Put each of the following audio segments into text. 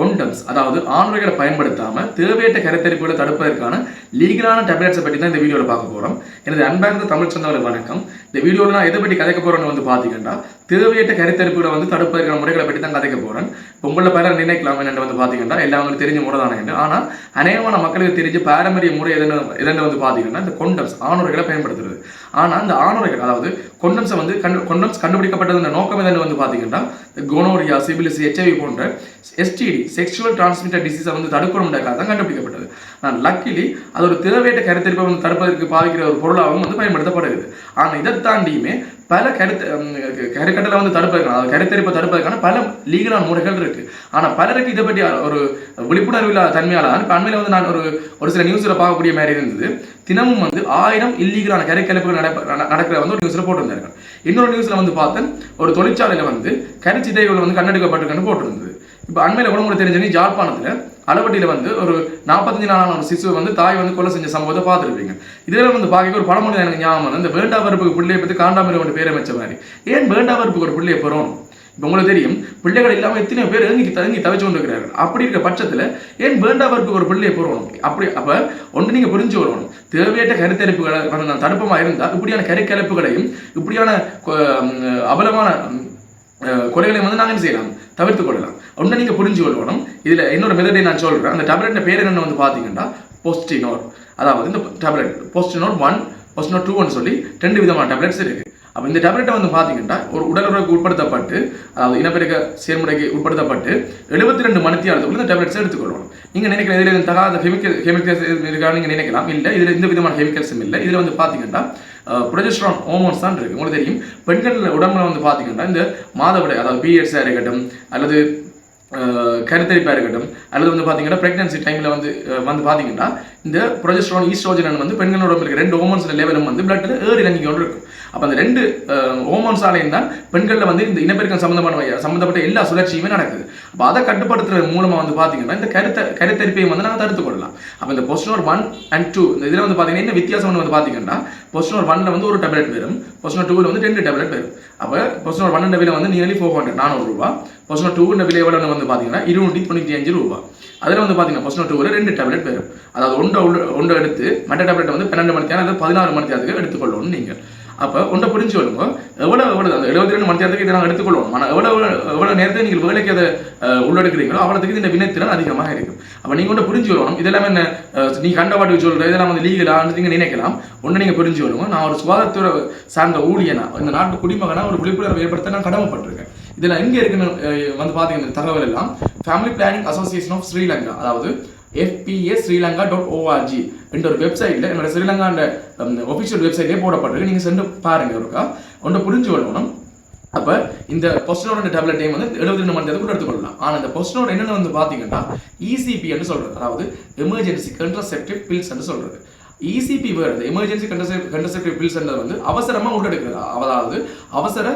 கொண்டம்ஸ் அதாவது ஆணுரைகளை பயன்படுத்தாம தேவையற்ற கருத்தரிப்புகளை தடுப்பதற்கான லீகலான டேப்லெட்ஸை பற்றி தான் இந்த வீடியோவில் பார்க்க போறோம். எனது அன்பார்ந்த தமிழ் சொந்தங்களுக்கு வணக்கம். இந்த வீடியோவில் நான் எதை பற்றி கதைக்க போறேன்னு வந்து பார்த்தீங்கன்னா தேவையற்ற கருத்தரிப்புகளை வந்து தடுப்பதற்கான முறைகளை பற்றி தான் கதைக்க போறேன். உங்களை பலர் நினைக்கலாம் என்னென்னு வந்து பார்த்தீங்கன்னா எல்லாம் தெரிஞ்ச முறை தானே என்று. ஆனால் அநேகமான மக்களுக்கு தெரிஞ்ச பாரம்பரிய முறை எதுன்னு வந்து பார்த்தீங்கன்னா இந்த கொண்டம்ஸ் ஆணுரைகளை பயன்படுத்துறது. ஆனால் அந்த ஆணுரைகள் அதாவது கொண்டம்ஸை வந்து கொண்டம்ஸ் கண்டுபிடிக்கப்பட்டது நோக்கம் எதுன்னு வந்து பார்த்தீங்கன்னா கோனோரியா, சிபிலிஸ், HIV போன்ற STD செக்ஷுவல் டிரான்ஸ்மிட்டட் டிசீஸை வந்து தடுக்கணும்ன்றதுக்காக தான் கண்டுபிடிக்கப்பட்டது. நான் லக்கிலி அது ஒரு தேவையற்ற கருத்தரிப்பை வந்து தடுப்பதற்கு பாதிக்கிற ஒரு பொருளாகவும் வந்து பயன்படுத்தப்படுகிறது. ஆனால் இதை தாண்டியுமே பல கருக்கட்டளை வந்து தடுப்பதற்கான அதாவது கருத்தரிப்பை தடுப்பதற்கான பல லீகலான முறைகள் இருக்கு. ஆனால் பலருக்கு இதை பற்றி ஒரு விழிப்புணர்வு இல்லாத தன்மையால் தான் இப்போ அண்மையில் வந்து நான் ஒரு சில நியூஸில் பார்க்கக்கூடிய மாதிரி இருந்தது. தினமும் வந்து 1000 இல்லீகலான கருக்கலைப்புகள் நடக்கிற வந்து ஒரு நியூஸில் போட்டிருந்தாங்க. இன்னொரு நியூஸில் வந்து பார்த்தேன் ஒரு தொழிற்சாலையில் வந்து கருச்சிதைகள் வந்து கண்டெடுக்கப்பட்டிருக்குன்னு போட்டிருந்தது. இப்போ அண்மையில் கூட உங்களுக்கு தெரிஞ்சு ஜாழ்ப்பாணத்தில் அளவட்டியில் வந்து ஒரு 45 நாளான ஒரு சிசுவை வந்து தாய் வந்து கொலை செஞ்ச சம்பவத்தை பார்த்துருப்பீங்க. இதில் வந்து பார்க்க ஒரு பழமொழி எனக்கு ஞாபகம் இந்த வேண்டாவரப்புக்கு பிள்ளையை பற்றி காண்டாமரி ஒன்று பேரை வச்ச மாதிரி. ஏன் வேண்டாவரப்புக்கு ஒரு பிள்ளையை போகிறோம்? இப்போ உங்களுக்கு தெரியும் பிள்ளைகள் இல்லாமல் எத்தனை பேர் தங்கி தவிச்சு கொண்டு இருக்கிறார்கள். அப்படி இருக்க பட்சத்தில் ஏன் வேண்டாவரப்புக்கு ஒரு பிள்ளையை போகிறோம்? அப்போ ஒன்று நீங்கள் புரிஞ்சு வரணும். தேவையற்ற கருத்தரிப்புகளை வந்து நான் தடுப்பமாக இருந்தால் இப்படியான கருக்கலைப்புகளையும் இப்படியான அபலமான கொலைகளையும் வந்து நாங்கள் என்ன செய்யலாம், தவிர்த்து கொள்ளலாம். ஒன்றை நீங்கள் புரிஞ்சு கொள்ளணும். இதில் இன்னொரு மெதடை நான் சொல்கிறேன். அந்த டேப்லெட் பேர் என்னென்னு வந்து பார்த்தீங்கன்னா போஸ்டினோர். அதாவது இந்த டேப்லெட் போஸ்டினோர் 1, போஸ்டினோர் 2ன்னு சொல்லி 2 விதமான டேப்லெட்ஸ் இருக்குது. அப்போ இந்த டேப்லெட்டை வந்து பார்த்தீங்கன்னா ஒரு உடலுறவுக்கு உட்படுத்தப்பட்டு அதாவது இனப்பெருக்க செயல்முறைக்கு உட்படுத்தப்பட்டு 72 மணித்தியாலத்துக்குள்ள இந்த டேப்லெட்ஸ் எடுத்துக்கொள்ளணும். நீங்கள் நினைக்கிற இதில் தகாத கெமிக்கல்ஸ் இருக்கான்னு நீங்கள் நினைக்கலாம். இல்லை, இதில் எந்த விதமான கெமிக்கல்ஸும் இல்லை. இதில் வந்து பார்த்தீங்கன்னா ப்ரொஜெஸ்டரான் ஹார்மோன்ஸ் தான் இருக்குது. உங்களுக்கு தெரியும் பெண்கள் உடம்புல வந்து பார்த்தீங்கன்னா இந்த மாதவிடாய் அதாவது பீரியட்ஸாக இருக்கட்டும் அல்லது கருத்தரிப்பாக இருக்கட்டும் அல்லது வந்து பார்த்தீங்கன்னா ப்ரெக்னன்சி டைமில் வந்து பார்த்தீங்கன்னா இந்த ப்ரொஜெஸ்டரான், ஈஸ்ட்ரோஜன் வந்து பெண்களோட உடம்புல இருக்க 2 ஹார்மோன்ஸ் லெவலும் வந்து பிளட்டில் ஏறி இறங்கி கொண்டு இருக்கும். அப்போ அந்த 2 ஹார்மோன்ஸாலையும் தான் பெண்களில் வந்து இந்த இனப்பெருக்கம் சம்மந்தப்பட்ட எல்லா சுழற்சியுமே நடக்குது. அப்போ அதை கட்டுப்படுத்துறது மூலமாக வந்து பார்த்தீங்கன்னா இந்த கருத்தரிப்பையும் வந்து நாங்கள் தடுத்து கொள்ளலாம். அப்போ இந்த போஸ்டினோர் 1 and 2 இந்த இதில் வந்து பார்த்தீங்கன்னா என்ன வித்தியாசம் வந்து பார்த்தீங்கன்னா போஸ்டினோர் 1ல் வந்து ஒரு டேப்லெட் வரும், போஸ்டினோர் 2ல் வந்து 2 டேப்லெட் வரும். அப்போ போஸ்டினோர் 1 விலை வந்து நியர்லி 400 ரூபா, போஸ்டினோர் 2 விலை எவ்வளோ வந்து பார்த்தீங்கன்னா 295 ரூபா. அதில் வந்து பார்த்தீங்கன்னா போஸ்டினோர் 2ல் 2 டேப்லெட் வரும். அதாவது ஒன்றை எடுத்து மற்ற டேப்லெட் வந்து 12 மணித்தியாலம் அல்லது 16 மணித்தியாலத்துக்கு எடுத்துக்கொள்ளணும் நீங்கள். அப்போ ஒன்றை புரிஞ்சு கொள்ளுங்க. எவ்வளோ அந்த 72 மணித்தியாலத்துக்கு இதை நாங்கள் எடுத்துக்கொள்வோம். ஆனால் எவ்வளோ நேரத்தை நீங்கள் வேலைக்கு அதை உள்ளெடுக்கிறீங்களோ அவ்வளோத்துக்கு இந்த வினைத்திறன் அதிகமாக இருக்கும். அப்போ நீங்கள் ஒன்றை புரிஞ்சு கொள்ளணும். இதெல்லாம் என்ன நீ கண்டபாட்டுக்கு சொல்கிற இதெல்லாம் வந்து லீகலாக நீங்கள் நினைக்கலாம். ஒன்று நீங்கள் புரிஞ்சு கொள்ளுங்க. நான் ஒரு சுகாதாரத்துறை சார்ந்த ஊழியனா இந்த நாட்டு குடிமகனா ஒரு விழிப்புணர்வு ஏற்படுத்த நான் கடமைப்பட்டிருக்கேன். இதில் எங்கே இருக்குன்னு வந்து பார்த்தீங்கன்னா தகவல் எல்லாம் family planning association of Sri Lanka அதாவது fpsrilanka.org என்ற ஒரு வெப்சைட்டில் என்னோட ஸ்ரீலங்காண்ட ஒஃபிஷியல் வெப்சைட்லேயே போடப்பட்டிருக்கு. நீங்கள் சென்று பாருங்கள் ஒருக்கா. ஒன்றை புரிஞ்சு கொள்ளணும். அப்போ இந்த போஸ்டினோட டேப்லெட்டையும் வந்து 72 மணி நேரத்துக்கு எடுத்துக்கொள்ளலாம். ஆனால் இந்த போஸ்டினோட என்னென்னு வந்து பார்த்தீங்கன்னா ECP என்று சொல்கிறது, அதாவது எமர்ஜென்சி கன்ட்ரசெப்டிவ் பில்ஸ் என்று சொல்கிறது. ECP வேறு இந்த எமர்ஜென்சி கன்ட்ரசெப்டிவ் பில்ஸ் வந்து அவசரமாக உள்ளெடுக்கிறது, அதாவது அவசர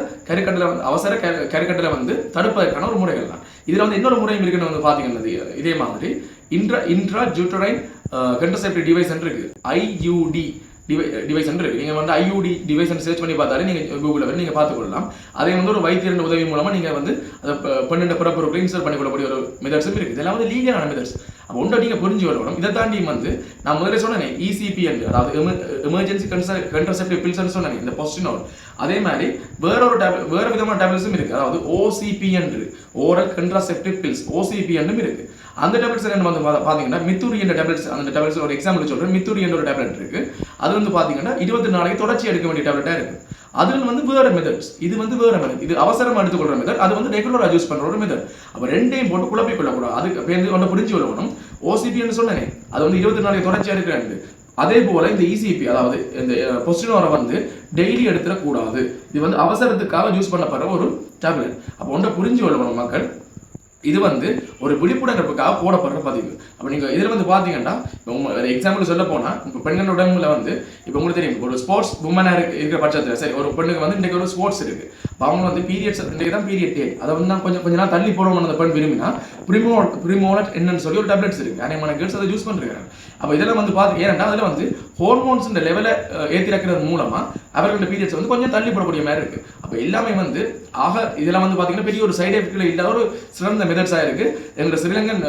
கருக்கட்டளை வந்து தடுப்பதற்கான ஒரு முறைகள் தான். இதில் வந்து இன்னொரு முறையும் இருக்குன்னு வந்து பார்த்தீங்கன்னா இதே மாதிரி இன்ட்ராஜூட்டரைன் கன்ட்ரசெப்டிவ் டிவைஸ் இருக்கு, IUD டிவைஸ் இருக்கு. நீங்கள் வந்து IUD டிவைஸ் சர்ச் பண்ணி பார்த்தாலே நீங்கள் கூகுளில் வந்து நீங்கள் பார்த்துக்கொள்ளலாம். அதே வந்து ஒரு வைத்தியரின் உதவி மூலமாக நீங்கள் வந்து அதை பெண்ணின் பிறப்புறுப்புகளை இன்சர்ட் பண்ணிக்கொள்ளக்கூடிய ஒரு மெத்தட்ஸும் இருக்குது. இதெல்லாம் வந்து லீகலான மெத்தட்ஸ். அப்போ ஒன்றை நீங்கள் புரிஞ்சு வரணும். இதை தாண்டி வந்து நான் முதல்ல சொன்னேன் ECP என்று அதாவது எமர்ஜென்சி கன்ட்ரசெப்டிவ் பில்ஸ்ன்னு சொன்னேன் இந்த போஸ்டினோர். அதே மாதிரி வேறு விதமான டேப்லெட்ஸும் இருக்குது. அதாவது OCP என்று ஓரல் கன்ட்ரசெப்டிவ் பில்ஸ் OCP என்றும் இருக்குது. அந்த டேப்லெட்ஸ் என்ன வந்து பார்த்தீங்கன்னா மித்தூரி என்ற டேப்லெட்ஸ், அந்த டேப்லெட்ஸ் ஒரு எக்ஸாம்பிள் சொல்கிறேன். மித்தூரி என்ற ஒரு டேப்லெட் இருக்குது. அது வந்து பார்த்தீங்கன்னா 20 நாளைக்கு தொடர்ச்சி எடுக்க வேண்டிய டேப்லெட்டாக இருக்குது. அதில் வந்து வேறு மெத்தட்ஸ், இது வந்து வேறு மெத்தட். இது அவசரமாக எடுத்துக்கொள்கிற மெத்தட், அது வந்து ரெகுலராக யூஸ் பண்ணுற ஒரு மெத்தட். அப்போ ரெண்டையும் போட்டு குழப்பிக் கொள்ளக்கூடாது. அதுக்கு வந்து ஒன்று புரிஞ்சு கொள்ளணும். OCP என்று சொன்னேனே அது வந்து 20 நாளைக்கு தொடர்ச்சியாக எடுக்கிறாங்க. அதே போல் இந்த ECP அதாவது இந்த போஸ்டினோரை வந்து டெய்லி எடுத்துடக்கூடாது. இது வந்து அவசரத்துக்காக யூஸ் பண்ணப்படுற ஒரு டேப்லெட். அப்போ ஒன்றை புரிஞ்சு கொள்ளணும் மக்கள். இது வந்து ஒரு விழிப்புணர்வுக்காக போடப்படுற பதிவு. அப்போ நீங்கள் இதில் வந்து பார்த்தீங்கன்னா எக்ஸாம்பிள் சொல்ல போனால் இப்போ பெண்கள் உடம்புல வந்து இப்போ உங்களுக்கு தெரியும் ஒரு ஸ்போர்ட்ஸ் உமனாக இருக்கிற பட்சத்தில் சரி ஒரு பெண்ணுக்கு வந்து இன்றைக்கு ஒரு ஸ்போர்ட்ஸ் இருக்குது. அப்போ அவங்க வந்து பீரியட்ஸ் இன்றைக்கு தான் பீரியட் டேட், அதை வந்து நான் கொஞ்சம் நாள் தள்ளி போடணும்னு அந்த பெண் விரும்பினா ப்ரிமோலட் என்னன்னு சொல்லி ஒரு டேப்லெட்ஸ் இருக்குது. அநேகமான கேர்ள்ஸ் அதை யூஸ் பண்ணுறாங்க. அப்போ இதெல்லாம் வந்து பார்த்து ஏன்னா அதில் வந்து ஹார்மோன்ஸ் இந்த லெவலை ஏற்றிறக்கிறது மூலமாக அவர்களோட பீரியட்ஸ் வந்து கொஞ்சம் தள்ளி போடக்கூடிய மாதிரி இருக்குது. அப்போ எல்லாமே வந்து இதெல்லாம் வந்து பார்த்தீங்கன்னா பெரிய ஒரு சைடு எஃபெக்ட்ல இல்லாத ஒரு சிறந்த சிறந்த மெத்தட்ஸாக இருக்குது எங்களோட ஸ்ரீலங்கன்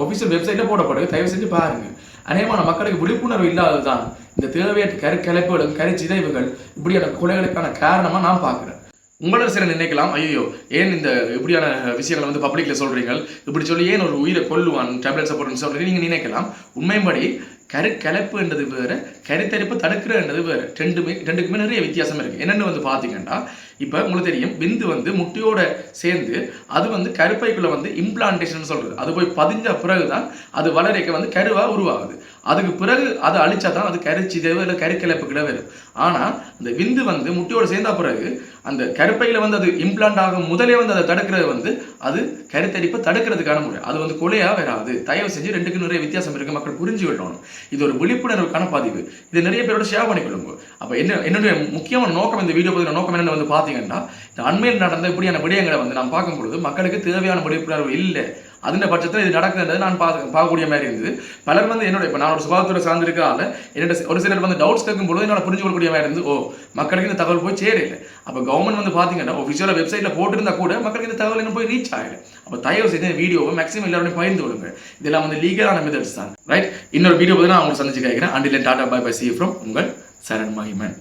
ஒஃபிஷியல் வெப்சைட்டில் போடப்படுது. தயவு செஞ்சு பாருங்க. அநேகமான மக்களுக்கு விழிப்புணர்வு இல்லாததுதான் இந்த தேவையற்ற கருக்கலைப்புகளும் கருச்சிதைவுகள் இப்படியான கொலைகளுக்கான காரணமாக நான் பார்க்குறேன். உங்களோட சில நினைக்கலாம், ஐயோ ஏன் இந்த இப்படியான விஷயங்களை வந்து பப்ளிக்ல சொல்றீங்க, இப்படி சொல்லி ஏன் ஒரு உயிரை கொல்லுவான் டேப்லெட்ஸ் போட்டு சொல்றீங்க நீங்க நினைக்கலாம். உண்மைப்படி கருக்கலைப்பு என்றது வேறு, கருத்தரிப்பு தடுக்கிறன்றது வேறு. ரெண்டுக்குமே நிறைய வித்தியாசம் இருக்கு. என்னென்னு வந்து பார்த்தீங்கன்னா, இப்போ உங்களுக்கு தெரியும், விந்து வந்து முட்டையோட சேர்ந்து அது வந்து கருப்பைக்குள்ள வந்து இம்ப்ளான்டேஷன் சொல்றது, அது போய் பதிஞ்ச பிறகுதான் அது வளரைக்க வந்து கருவா உருவாகுது. அதுக்கு பிறகு அதை அழிச்சா தான் அது கருச்சிதைவு இல்லை கருக்கலைப்பு கிட வரும். ஆனால் அந்த விந்து வந்து முட்டையோடு சேர்ந்த பிறகு அந்த கருப்பையில் வந்து அது இம்ப்ளான்ட் ஆகும் முதலே வந்து அதை தடுக்கிறது வந்து அது கருத்தரிப்பை தடுக்கிறதுக்கான முறை. அது வந்து கொலையா வராது. தயவு செஞ்சு ரெண்டுக்கு நிறைய வித்தியாசம் இருக்கு, மக்கள் புரிஞ்சு விடணும். இது ஒரு விழிப்புணர்வுக்கான பதிவு. இது நிறைய பேரோட ஷேர் பண்ணிக்கொள்ளுங்க. அப்போ என்னுடைய முக்கியமான நோக்கம், இந்த வீடியோ பற்றின நோக்கம் என்னென்னு வந்து பார்த்தீங்கன்னா, இந்த அண்மையில் நடந்த இப்படியான விடயங்களை வந்து நான் பார்க்கும் பொழுது மக்களுக்கு தேவையான விழிப்புணர்வு இல்லை. அதுன்ற பட்சத்தில் இது நடக்குதுன்றது நான் பார்க்கக்கூடிய மாதிரி இருந்தது. பலர் வந்து என்னோட இப்போ நான் ஒரு சுகாதாரத்துறை சார்ந்திருக்கால என்னோட ஒரு சிலர் வந்து டவுட்ஸ் கேட்கும் பொழுது என்னால் புரிஞ்சு கொள்ளக்கூடிய மாதிரி இருந்து, ஓ மக்களுக்கு இந்த தகவல் போய் சேரல. அப்போ கவர்மெண்ட் வந்து பார்த்தீங்கன்னா ஒஃபிஷியலாக வெப்சைட்டில் போட்டிருந்தா கூட மக்களுக்கு இந்த தகவல் இன்னும் போய் ரீச் ஆகலை. அப்போ தயவு செய்து இந்த வீடியோவை மேக்ஸிமம் எல்லாருமே பகிர்ந்து கொள்ளுங்க. இதெல்லாம் வந்து லீகலான மெத்தட்ஸ் தான், ரைட்? இன்னொரு வீடியோ பற்றி நான் உங்களுக்கு சந்திச்சு கேட்கிறேன். Until tata bye bye, see you from உங்கள் சரண் மகிமன்.